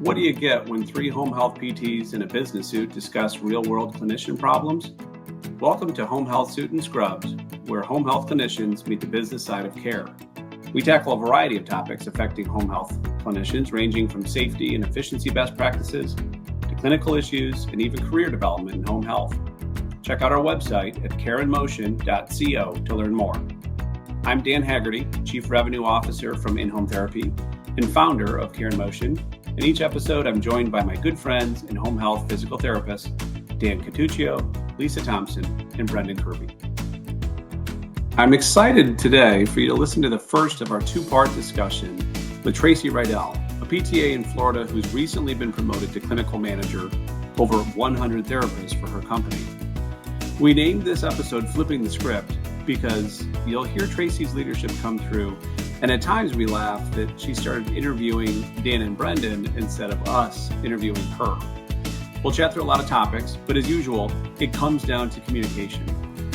What do you get when three home health PTs in a business suit discuss real-world clinician problems? Welcome to Home Health Suit and Scrubs, where home health clinicians meet the business side of care. We tackle a variety of topics affecting home health clinicians, ranging from safety and efficiency best practices to clinical issues and even career development in home health. Check out our website at careandmotion.co to learn more. I'm Dan Haggerty, Chief Revenue Officer from In-Home Therapy and founder of Care in Motion. In each episode, I'm joined by my good friends and home health physical therapists, Dan Cotuccio, Lisa Thompson, and Brendan Kirby. I'm excited today for you to listen to the first of our two-part discussion with Tracy Reidel, a PTA in Florida who's recently been promoted to clinical manager over 100 therapists for her company. We named this episode Flipping the Script because you'll hear Tracy's leadership come through, and at times we laugh that she started interviewing Dan and Brendan instead of us interviewing her. We'll chat through a lot of topics, but as usual, it comes down to communication.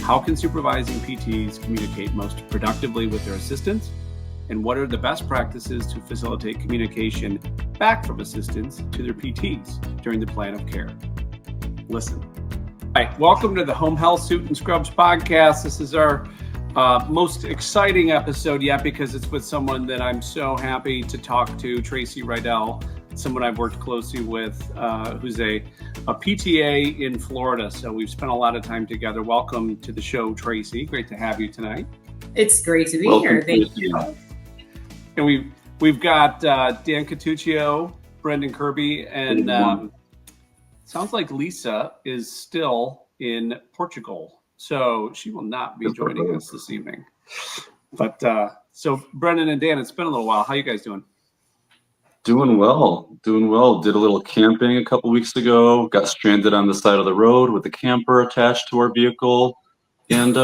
How can supervising PTs communicate most productively with their assistants? And what are the best practices to facilitate communication back from assistants to their PTs during the plan of care? Listen. All right, welcome to the Home Health Suit and Scrubs podcast. This is our most exciting episode yet because it's with someone that I'm so happy to talk to, Tracy Reidel, someone I've worked closely with, who's a PTA in Florida. So we've spent a lot of time together. Welcome to the show, Tracy. Great to have you tonight. It's great to be here. Thank you. And we've got Dan Cotuccio, Brendan Kirby, and sounds like Lisa is still in Portugal. So she will not be joining us this evening. But so Brendan and Dan, it's been a little while. How you guys doing? Doing well. Did a little camping a couple weeks ago. Got stranded on the side of the road with the camper attached to our vehicle, and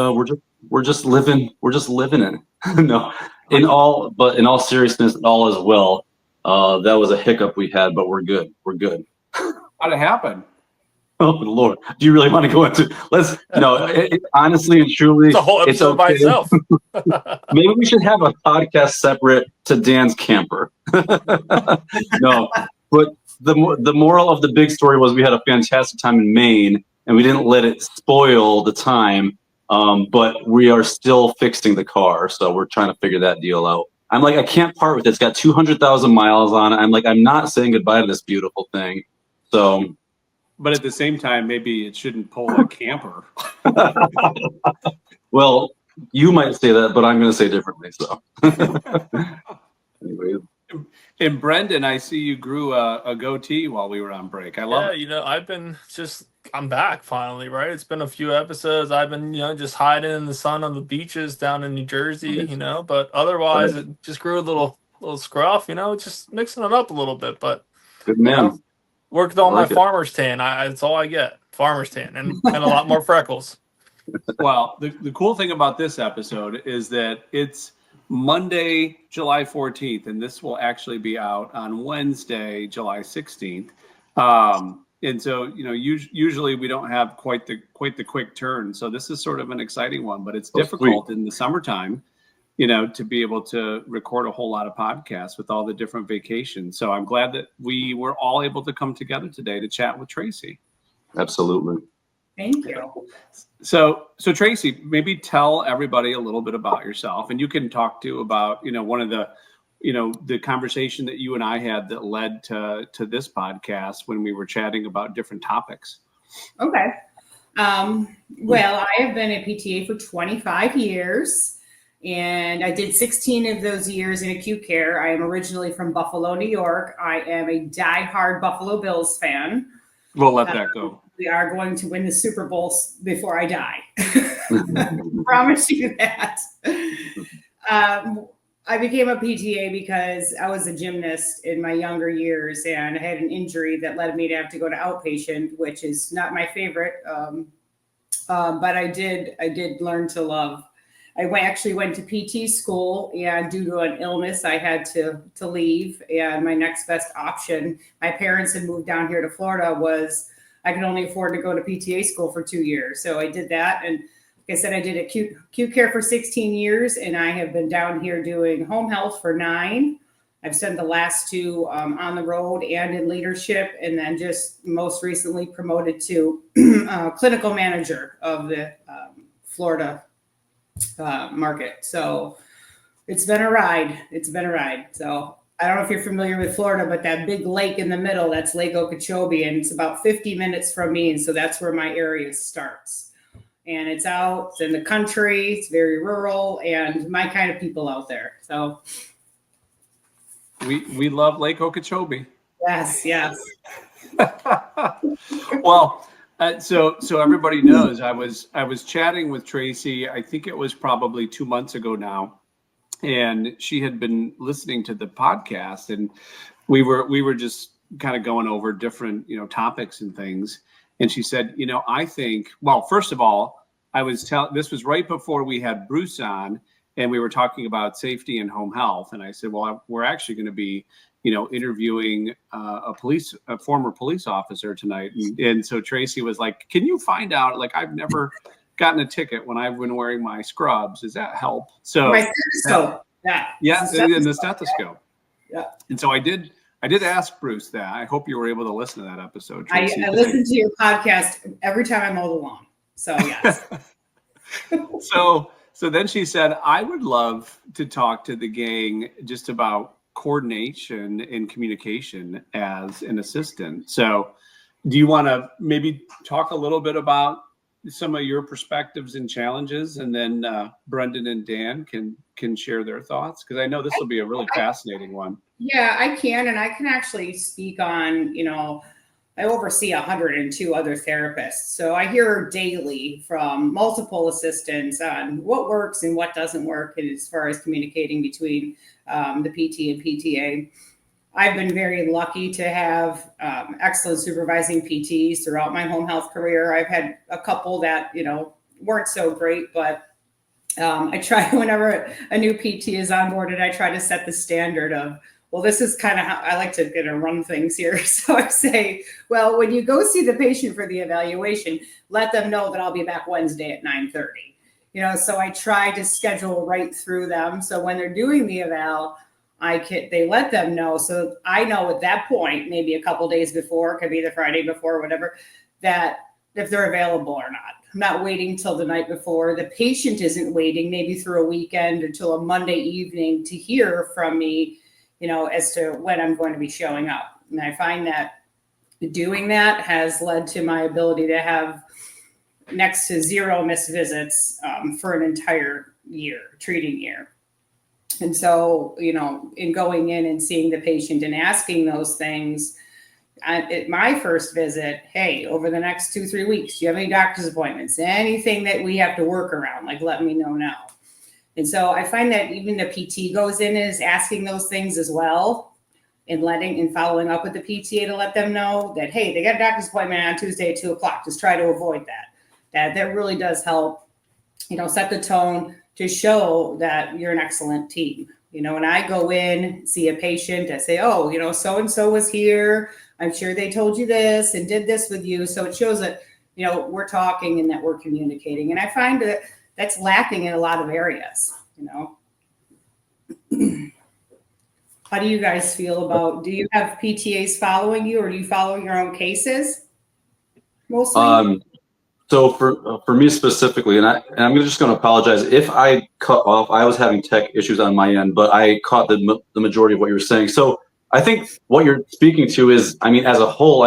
we're just living it. No, in all seriousness, all is well. That was a hiccup we had, but we're good. How'd it happen? Oh Lord, do you really want to go into? Honestly and truly, it's a whole episode by itself. Maybe we should have a podcast separate to Dan's camper. No, but the moral of the big story was we had a fantastic time in Maine, and we didn't let it spoil the time. But we are still fixing the car, so we're trying to figure that deal out. I'm like, I can't part with it. It's got 200,000 miles on it. I'm like, I'm not saying goodbye to this beautiful thing. So. But at the same time, maybe it shouldn't pull a camper. Well, you might say that, but I'm going to say differently. So, anyway. And Brendan, I see you grew a goatee while we were on break. I love it. I'm back finally, right? It's been a few episodes. I've been, just hiding in the sun on the beaches down in New Jersey, but otherwise it just grew a little scruff, just mixing it up a little bit. But good man. Worked on my farmer's tan. That's all I get. Farmer's tan and a lot more freckles. Well, the cool thing about this episode is that it's Monday, July 14th, and this will actually be out on Wednesday, July 16th. And so, usually we don't have quite the quick turn. So this is sort of an exciting one, but it's difficult in the summertime, to be able to record a whole lot of podcasts with all the different vacations. So I'm glad that we were all able to come together today to chat with Tracy. Absolutely. Thank you. So Tracy, maybe tell everybody a little bit about yourself, and you can talk about, one of the, the conversation that you and I had that led to this podcast when we were chatting about different topics. Okay. Well, I have been a PTA for 25 years. And I did 16 of those years in acute care. I am originally from Buffalo, New York. I am a diehard Buffalo Bills fan. We'll let that go. We are going to win the Super Bowl before I die. Promise you that. I became a PTA because I was a gymnast in my younger years, and I had an injury that led me to have to go to outpatient, which is not my favorite. But I did learn to love. I actually went to PT school, and due to an illness, I had to leave. And my next best option, my parents had moved down here to Florida, was I could only afford to go to PTA school for 2 years. So I did that. And like I said, I did acute care for 16 years, and I have been down here doing home health for 9. I've spent the last 2 on the road and in leadership, and then just most recently promoted to clinical manager of the Florida market. So it's been a ride. So I don't know if you're familiar with Florida, but that big lake in the middle, that's Lake Okeechobee, and it's about 50 minutes from me. And so that's where my area starts. And it's out in the country, it's very rural, and my kind of people out there. So we love Lake Okeechobee. yes. Well, so everybody knows I was chatting with Tracy. I think it was probably 2 months ago now, and she had been listening to the podcast, and we were just kind of going over different topics and things. And she said, I think, well, first of all, this was right before we had Bruce on, and we were talking about safety and home health. And I said, well, we're actually going to be, interviewing a former police officer tonight. And so Tracy was like, can you find out, like, I've never gotten a ticket when I've been wearing my scrubs. Does that help? So my stethoscope. Yeah, and the stethoscope. Yeah. And so I did ask Bruce that. I hope you were able to listen to that episode, Tracy. I listen to your podcast every time I mow the lawn. So yes. So then she said, I would love to talk to the gang just about coordination and communication as an assistant. So do you want to maybe talk a little bit about some of your perspectives and challenges, and then Brendan and Dan can share their thoughts? Because I know this will be a really fascinating one. Yeah, I can. And I can actually speak on, I oversee 102 other therapists. So I hear daily from multiple assistants on what works and what doesn't work as far as communicating between the PT and PTA. I've been very lucky to have excellent supervising PTs throughout my home health career. I've had a couple that, weren't so great, but I try whenever a new PT is onboarded, I try to set the standard of, well, this is kind of how I like to run things here. So I say, well, when you go see the patient for the evaluation, let them know that I'll be back Wednesday at 9:30. So I try to schedule right through them. So when they're doing the eval, they let them know. So I know at that point, maybe a couple days before, could be the Friday before or whatever, that if they're available or not. I'm not waiting till the night before. The patient isn't waiting maybe through a weekend until a Monday evening to hear from me, as to when I'm going to be showing up. And I find that doing that has led to my ability to have next to 0 missed visits for an entire year, treating year. And so, in going in and seeing the patient and asking those things, at my first visit, hey, over the next 2-3 weeks, do you have any doctor's appointments? Anything that we have to work around, like let me know now. And so I find that even the PT goes in and is asking those things as well, and following up with the PTA to let them know that, hey, they got a doctor's appointment on Tuesday at 2:00. Just try to avoid that. That really does help, set the tone to show that you're an excellent team. When I go in, see a patient, I say, oh, so-and-so was here. I'm sure they told you this and did this with you. So it shows that, we're talking and that we're communicating. And I find that that's lacking in a lot of areas, How do you guys feel about, do you have PTAs following you, or do you follow your own cases mostly? So for me specifically, and I'm just going to apologize if I cut off. I was having tech issues on my end, but I caught the majority of what you were saying. So I think what you're speaking to is, as a whole,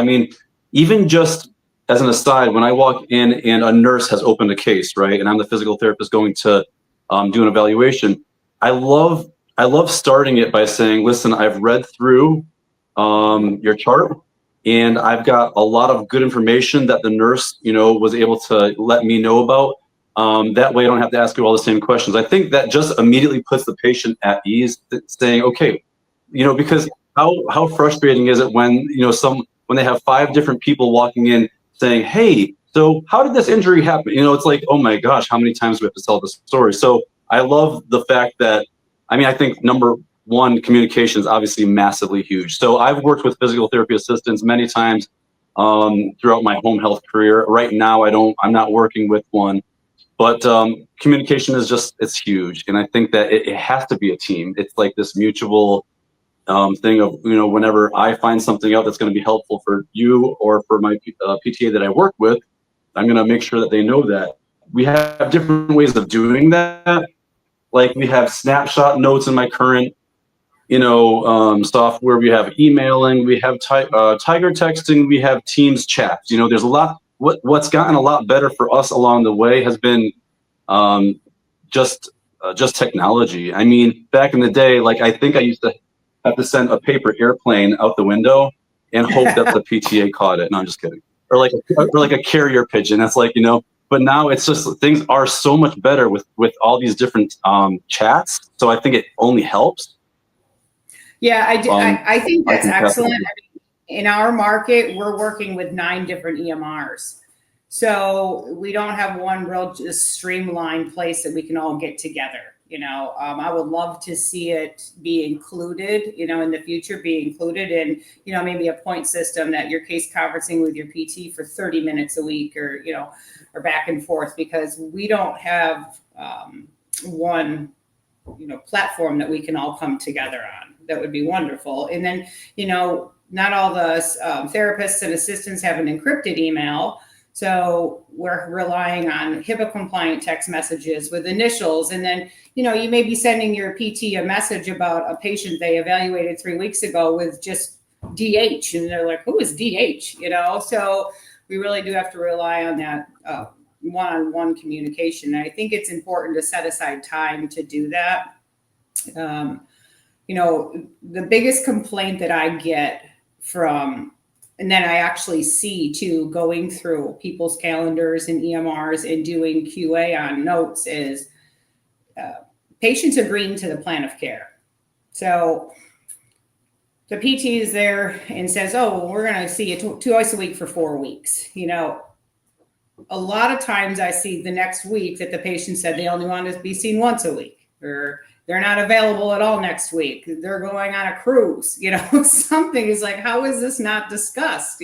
even just as an aside, when I walk in and a nurse has opened a case, right, and I'm the physical therapist going to do an evaluation, I love starting it by saying, listen, I've read through your chart, and I've got a lot of good information that the nurse, was able to let me know about. That way I don't have to ask you all the same questions. I think that just immediately puts the patient at ease, saying, okay, because how frustrating is it when, when they have 5 different people walking in saying, hey, so how did this injury happen? It's like, oh my gosh, how many times do we have to tell this story? So I love the fact that, I think number one, communication is obviously massively huge. So I've worked with physical therapy assistants many times throughout my home health career. Right now, I'm not working with one, but communication is it's huge. And I think that it has to be a team. It's like this mutual thing of, whenever I find something out that's going to be helpful for you or for my PTA that I work with, I'm going to make sure that they know that. We have different ways of doing that. Like we have snapshot notes in my current, software. We have emailing, we have Tiger texting, we have Teams chats. There's a lot. What's gotten a lot better for us along the way has been just technology. I mean, back in the day, like I think I used to have to send a paper airplane out the window and hope that the PTA caught it. No, I'm just kidding. Or like a carrier pigeon. That's like, but now it's just things are so much better with all these different chats. So I think it only helps. Yeah, I think that's excellent. Definitely. I mean, in our market, we're working with 9 different EMRs. So we don't have one real just streamlined place that we can all get together. I would love to see it be included, in the future, be included in, maybe a point system that you're case conferencing with your PT for 30 minutes a week or, or back and forth, because we don't have one, platform that we can all come together on. That would be wonderful. And then, not all the therapists and assistants have an encrypted email. So we're relying on HIPAA compliant text messages with initials. And then, you may be sending your PT a message about a patient they evaluated 3 weeks ago with just DH. And they're like, who is DH? So we really do have to rely on that one-on-one communication. And I think it's important to set aside time to do that. The biggest complaint that I get from, and then I actually see too, going through people's calendars and EMRs and doing QA on notes is patients agreeing to the plan of care. So the PT is there and says, oh, well, we're going to see you twice a week for 4 weeks. A lot of times I see the next week that the patient said they only want to be seen once a week, or they're not available at all next week. They're going on a cruise, something is like, how is this not discussed,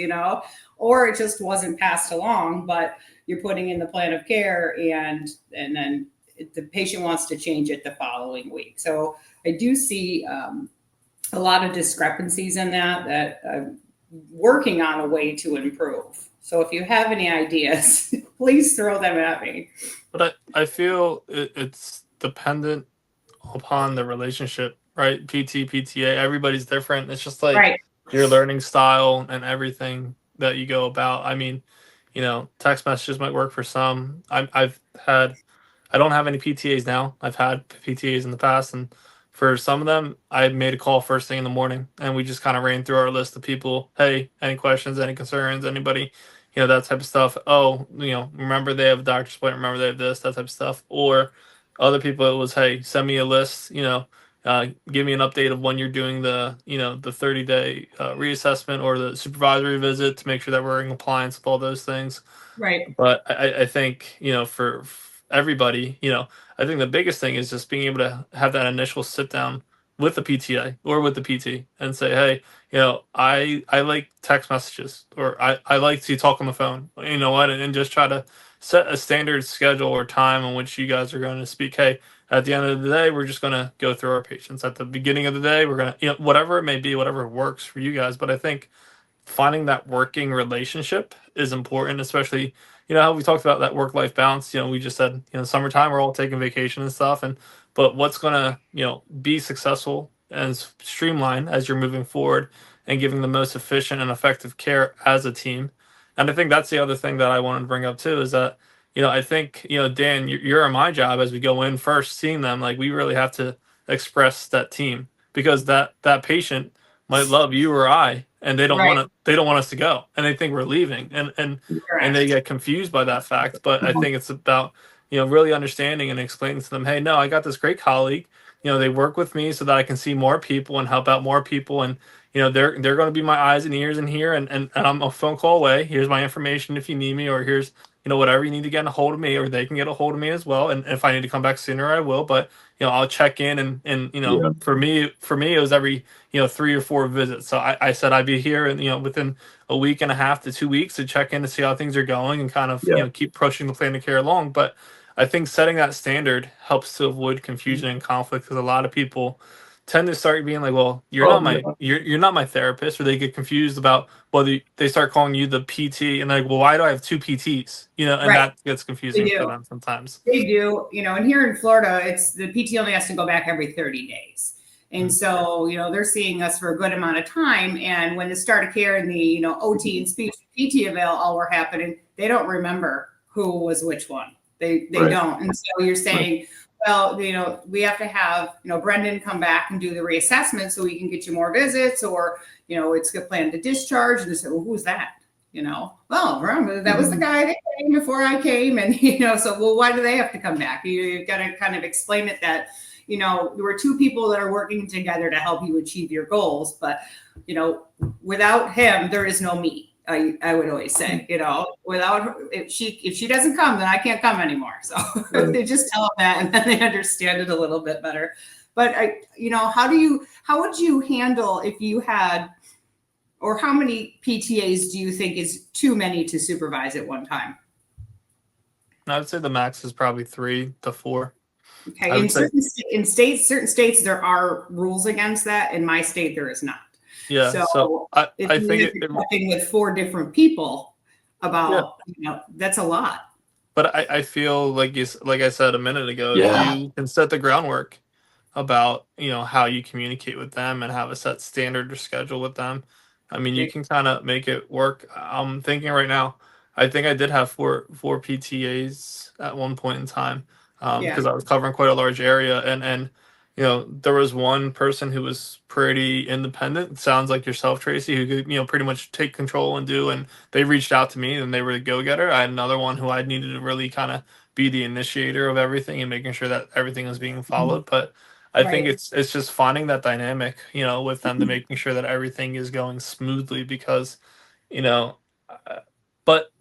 or it just wasn't passed along, but you're putting in the plan of care and then the patient wants to change it the following week. So I do see a lot of discrepancies in that I'm working on a way to improve. So if you have any ideas, please throw them at me. But I feel it's dependent upon the relationship, right? PT, PTA, everybody's different. It's just like Right. your learning style and everything that you go about. I mean, text messages might work for some. I don't have any PTAs now. I've had PTAs in the past, and for some of them, I made a call first thing in the morning, and we just kind of ran through our list of people. Hey, any questions, any concerns, anybody, that type of stuff. Oh, remember they have a doctor's appointment, remember they have this, that type of stuff. Or other people, it was, hey, send me a list, give me an update of when you're doing the 30-day reassessment or the supervisory visit to make sure that we're in compliance with all those things. Right. But I think, for everybody, I think the biggest thing is just being able to have that initial sit down with the PTA or with the PT and say, hey, I like text messages, or I like to talk on the phone, and just try to set a standard schedule or time in which you guys are going to speak. Hey, at the end of the day, we're just going to go through our patients. At the beginning of the day, we're going to, whatever it may be, whatever works for you guys. But I think finding that working relationship is important, especially, how we talked about that work-life balance. We just said, summertime, we're all taking vacation and stuff. But what's going to, be successful and streamlined as you're moving forward and giving the most efficient and effective care as a team. And I think that's the other thing that I wanted to bring up too, is that, I think, Dan, you're on my job as we go in first, seeing them, like we really have to express that team, because that patient might love you or I, and they don't Right. want us to go, and they think we're leaving, and they get confused by that fact. But I think it's about, really understanding and explaining to them, hey, no, I got this great colleague, they work with me so that I can see more people and help out more people, and they're going to be my eyes and ears in here, and I'm a phone call away. Here's my information if you need me, or here's whatever you need to get a hold of me, or they can get a hold of me as well. And if I need to come back sooner, I will. But I'll check in, and Yeah. for me it was every 3 or 4 visits. So I said I'd be here, and within a week and a half to 2 weeks to check in to see how things are going and kind of Yeah. keep pushing the plan of care along. But I think setting that standard helps to avoid confusion and conflict, because a lot of people tend to start being like, well, you're not my therapist, or they get confused about whether they start calling you the PT and like, well, why do I have two PTs? You know, and Right. that gets confusing for them sometimes. They do, you know, and here in Florida, it's the PT only has to go back every 30 days. And so, you know, they're seeing us for a good amount of time. And when the start of care and the, you know, OT and speech PT eval all were happening, they don't remember who was which one. They don't. And so you're saying, well, you know, we have to have, you know, Brendan come back and do the reassessment so we can get you more visits, or, you know, it's good plan to discharge. And they say, well, who's that? You know, well, remember, that was the guy that came before I came. And, you know, so, well, why do they have to come back? You've got to kind of explain it that, you know, there were two people that are working together to help you achieve your goals. But, you know, without him, there is no me. I would always say, you know, without if she doesn't come, then I can't come anymore. So they just tell them that, and then they understand it a little bit better. But you know, how would you handle if you had, or how many PTAs do you think is too many to supervise at one time? I would say the max is probably 3 to 4. Okay, in certain states there are rules against that. In my state, there is not. Yeah, so I think talking with 4 different people about, you know, that's a lot. But I feel like I said a minute ago, you can set the groundwork about, you know, how you communicate with them and have a set standard or schedule with them. I mean, you can kind of make it work. I'm thinking right now, I think I did have four PTAs at one point in time, because I was covering quite a large area, and you know, there was one person who was pretty independent. It sounds like yourself, Tracy, who could, you know, pretty much take control and do. And they reached out to me, and they were the go-getter. I had another one who I needed to really kind of be the initiator of everything and making sure that everything was being followed. But I think it's just finding that dynamic, you know, with them, to making sure that everything is going smoothly. Because, you know, but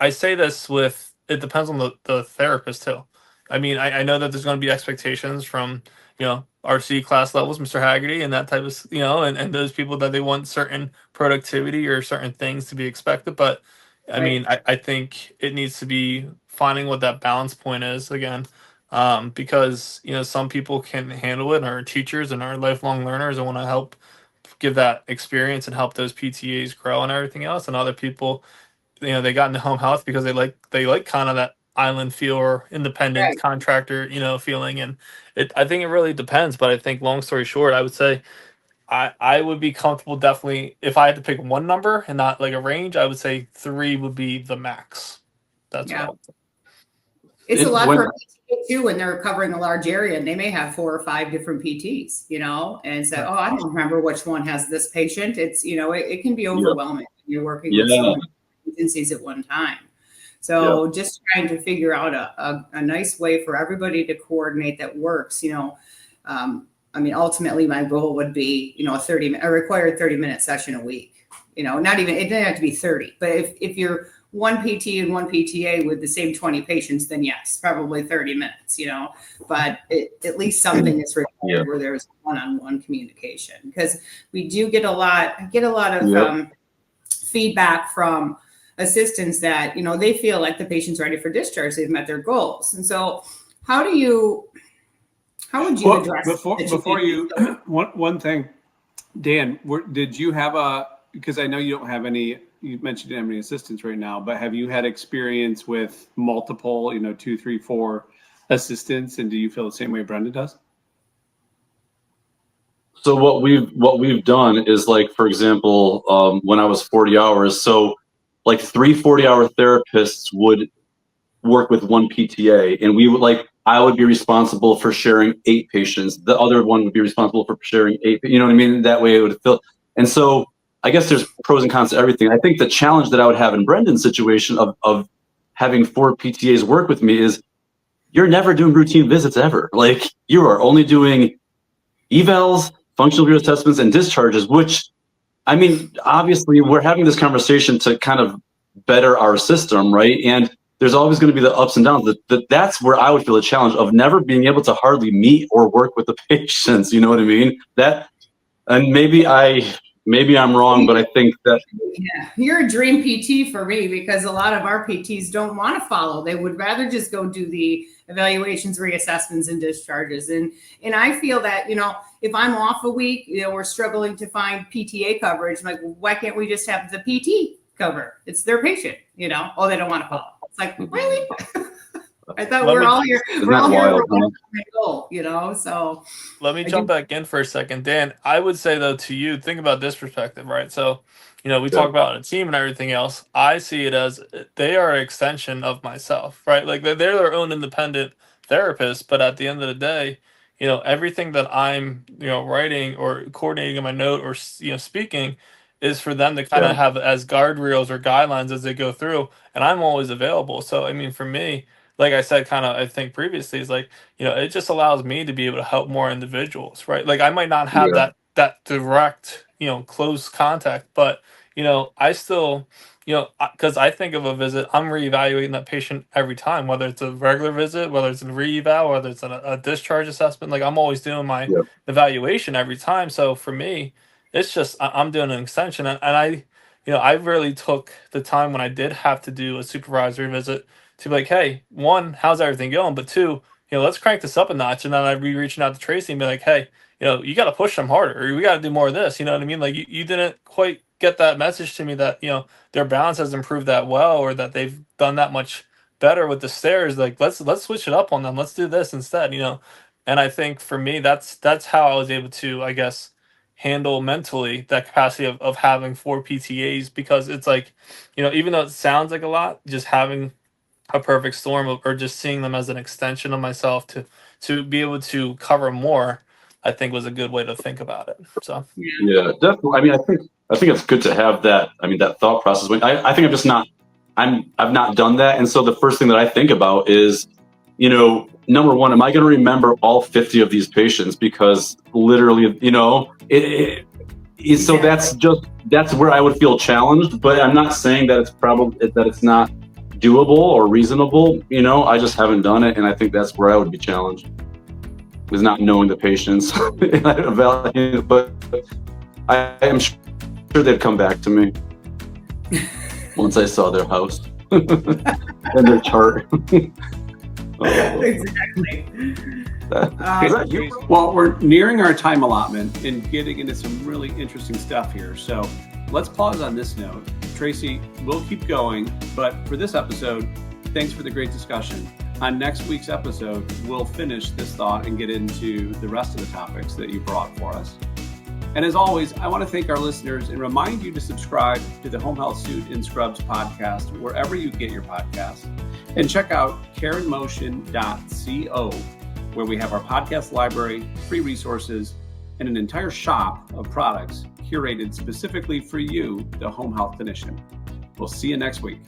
I say this with, it depends on the therapist too. I mean, I know that there's going to be expectations from, you know, RC class levels, Mr. Haggerty, and that type of, you know, and those people that they want certain productivity or certain things to be expected. But I mean, I think it needs to be finding what that balance point is again, because, you know, some people can handle it and are teachers and are lifelong learners and want to help give that experience and help those PTAs grow and everything else. And other people, you know, they got into home health because they like kind of that island feel or independent contractor, you know, feeling. And I think it really depends. But I think, long story short, I would say I would be comfortable, definitely, if I had to pick one number and not like a range, I would say 3 would be the max. That's what it's a lot for a PTA too, when they're covering a large area and they may have 4 or 5 different PTs, you know, and say, oh, I don't remember which one has this patient. It's, you know, it can be overwhelming when you're working with so many agencies at one time. So just trying to figure out a nice way for everybody to coordinate that works, you know. I mean, ultimately my goal would be, you know, a required 30-minute session a week, you know, not even, it doesn't have to be 30, but if you're one PT and one PTA with the same 20 patients, then yes, probably 30 minutes, you know, but at least something is required where there's one-on-one communication, because we do get a lot of feedback from assistants that, you know, they feel like the patient's ready for discharge, they've met their goals. And so how would you address before you one thing, Dan, did you have because I know you don't have any, you mentioned you don't have any assistants right now, but have you had experience with multiple, you know, 2, 3, 4 assistants, and do you feel the same way Brenda does? So what we've done is, like, for example, when I was 40 hours, so like 3 40-hour therapists would work with one PTA, and we would, like, I would be responsible for sharing 8 patients. The other one would be responsible for sharing 8. You know what I mean? That way it would feel. And so I guess there's pros and cons to everything. I think the challenge that I would have in Brendan's situation of having 4 PTAs work with me is you're never doing routine visits ever. Like, you are only doing evals, functional reassessments, and discharges, which, I mean, obviously we're having this conversation to kind of better our system, right? And there's always going to be the ups and downs. That's where I would feel a challenge of never being able to hardly meet or work with the patients. You know what I mean? And maybe I'm wrong, but I think that you're a dream PT for me, because a lot of our PTs don't want to follow. They would rather just go do the evaluations, reassessments, and discharges. And I feel that, you know, if I'm off a week, we're struggling to find PTA coverage. I'm like, why can't we just have the PT cover? It's their patient, Oh, they don't want to follow. It's like, really? I thought we're all here. We're all here for one goal, So let me jump back in for a second, Dan. I would say though to you, think about this perspective, right? So, we talk about a team and everything else. I see it as they are an extension of myself, right? Like they're their own independent therapist, but at the end of the day, everything that I'm, writing or coordinating in my note or speaking is for them to kind of have as guardrails or guidelines as they go through, and I'm always available. So, I mean, for me, like I said, kind of, I think previously, is like, it just allows me to be able to help more individuals, right? Like I might not have that direct, close contact, but, I still, because I think of a visit, I'm reevaluating that patient every time, whether it's a regular visit, whether it's a re-eval, whether it's a discharge assessment, like I'm always doing my evaluation every time. So for me, it's just, I'm doing an extension, and I, I really took the time when I did have to do a supervisory visit to be like, hey, one, how's everything going? But two, let's crank this up a notch. And then I'd be reaching out to Tracy and be like, hey, you got to push them harder, or we got to do more of this. You know what I mean? Like you didn't quite get that message to me that, their balance has improved that well, or that they've done that much better with the stairs. Like, let's switch it up on them. Let's do this instead, And I think for me, that's how I was able to, I guess, handle mentally that capacity of having 4 PTAs, because it's like, even though it sounds like a lot, just having a perfect storm or just seeing them as an extension of myself to be able to cover more, I think was a good way to think about it. So yeah, definitely. I mean, I think it's good to have that. I mean, that thought process. I think I've not done that, and so the first thing that I think about is, number one, am I going to remember all 50 of these patients? Because literally, so that's where I would feel challenged. But I'm not saying that it's not doable or reasonable. I just haven't done it, and I think that's where I would be challenged, is not knowing the patients. But I am sure they'd come back to me once I saw their house and their chart. Exactly. Well, we're nearing our time allotment and getting into some really interesting stuff here. So let's pause on this note. Tracy, we'll keep going, but for this episode, thanks for the great discussion. On next week's episode, we'll finish this thought and get into the rest of the topics that you brought for us. And as always, I want to thank our listeners and remind you to subscribe to the Home Health Suit in Scrubs podcast wherever you get your podcasts. And check out careandmotion.co, where we have our podcast library, free resources, and an entire shop of products curated specifically for you, the home health clinician. We'll see you next week.